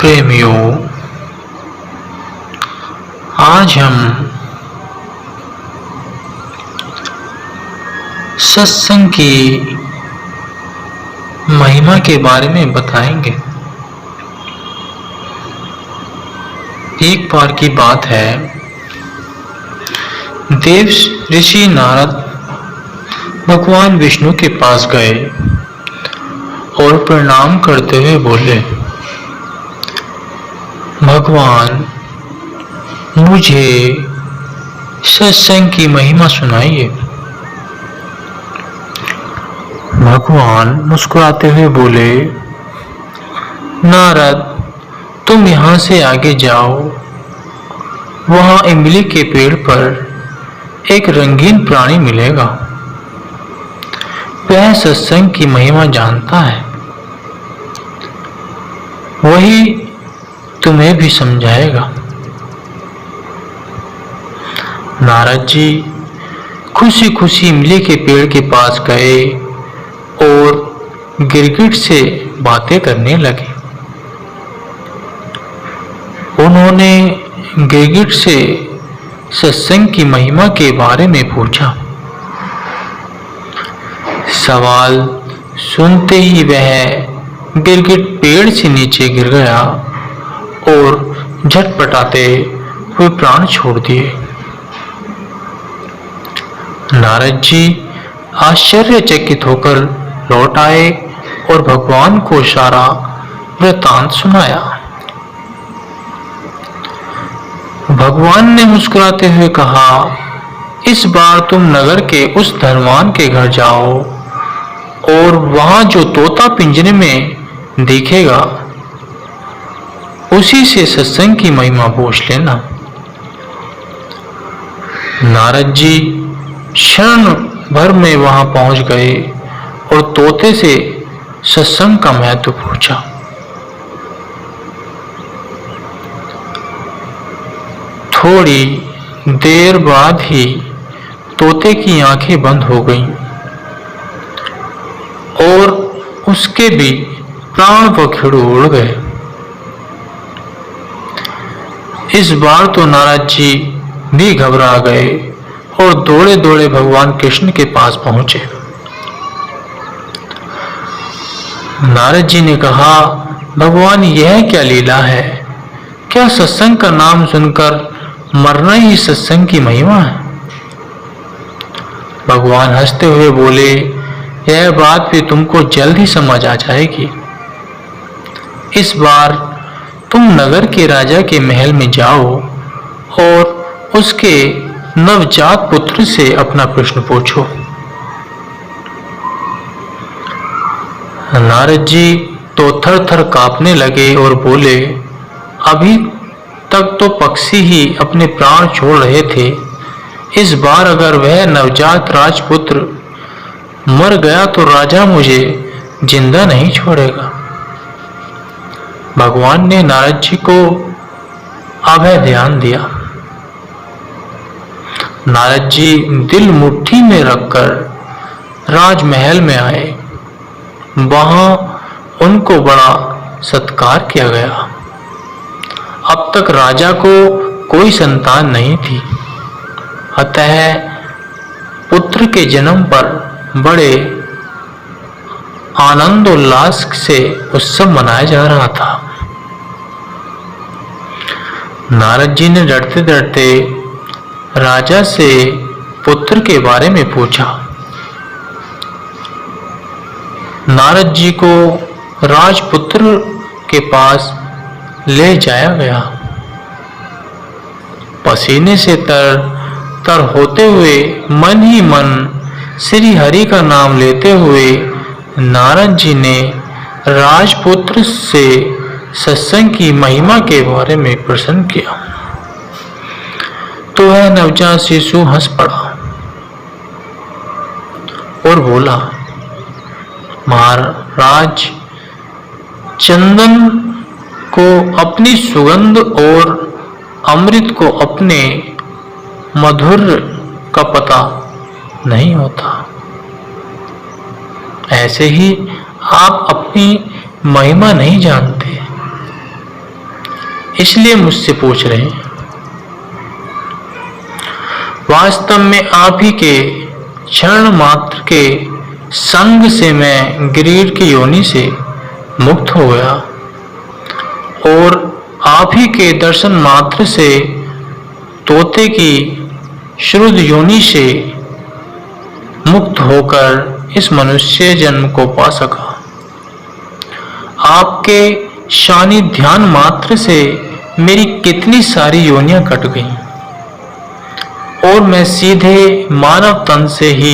प्रेमियों, आज हम सत्संग की महिमा के बारे में बताएंगे। एक बार की बात है, देव ऋषि नारद भगवान विष्णु के पास गए और प्रणाम करते हुए बोले, भगवान, मुझे सत्संग की महिमा सुनाइए। भगवान मुस्कुराते हुए बोले, नारद, तुम यहाँ से आगे जाओ। वहाँ इमली के पेड़ पर एक रंगीन प्राणी मिलेगा। वह सत्संग की महिमा जानता है। वही तुम्हें भी समझाएगा। नारद जी खुशी खुशी इमली के पेड़ के पास गए और गिरगिट से बातें करने लगे। उन्होंने गिरगिट से सत्संग की महिमा के बारे में पूछा। सवाल सुनते ही वह गिरगिट पेड़ से नीचे गिर गया और झटपटाते हुए प्राण छोड़ दिए। नारद जी आश्चर्यचकित होकर लौट आए और भगवान को सारा वृतांत सुनाया। भगवान ने मुस्कुराते हुए कहा, इस बार तुम नगर के उस धनवान के घर जाओ और वहां जो तोता पिंजरे में दिखेगा उसी से सत्संग की महिमा पूछ लेना। नारद जी क्षण भर में वहां पहुंच गए और तोते से सत्संग का महत्व पूछा। थोड़ी देर बाद ही तोते की आंखें बंद हो गईं और उसके भी प्राण पखेरु उड़ गए। इस बार तो नारद जी भी घबरा गए और दौड़े दौड़े भगवान कृष्ण के पास पहुंचे। नारद जी ने कहा, भगवान, यह क्या लीला है? क्या सत्संग का नाम सुनकर मरना ही सत्संग की महिमा है? भगवान हंसते हुए बोले, यह बात भी तुमको जल्द ही समझ आ जाएगी। इस बार तुम नगर के राजा के महल में जाओ और उसके नवजात पुत्र से अपना प्रश्न पूछो। नारद जी तो थर थर कांपने लगे और बोले, अभी तक तो पक्षी ही अपने प्राण छोड़ रहे थे। इस बार अगर वह नवजात राजपुत्र मर गया तो राजा मुझे जिंदा नहीं छोड़ेगा। भगवान ने नारद जी को अभय ध्यान दिया। नारद जी दिल मुट्ठी में रखकर राजमहल में आए। वहां उनको बड़ा सत्कार किया गया। अब तक राजा को कोई संतान नहीं थी, अतः पुत्र के जन्म पर बड़े आनंद उल्लास से उत्सव मनाया जा रहा था। नारद जी ने डरते डरते राजा से पुत्र के बारे में पूछा। नारद जी को राजपुत्र के पास ले जाया गया। पसीने से तर तर होते हुए मन ही मन श्री हरि का नाम लेते हुए नारद जी ने राजपुत्र से सत्संग की महिमा के बारे में प्रश्न किया तो वह नवजात शिशु हंस पड़ा और बोला, महाराज, चंदन को अपनी सुगंध और अमृत को अपने मधुर का पता नहीं होता। ऐसे ही आप अपनी महिमा नहीं जानते। इसलिए मुझसे पूछ रहे हैं। वास्तव में आप ही के क्षण मात्र के संग से मैं गिरीड की योनि से मुक्त हो गया और आप ही के दर्शन मात्र से तोते की श्रुद योनि से मुक्त होकर इस मनुष्य जन्म को पा सका। आपके शानी ध्यान मात्र से मेरी कितनी सारी योनियां कट गईं और मैं सीधे मानव तन से ही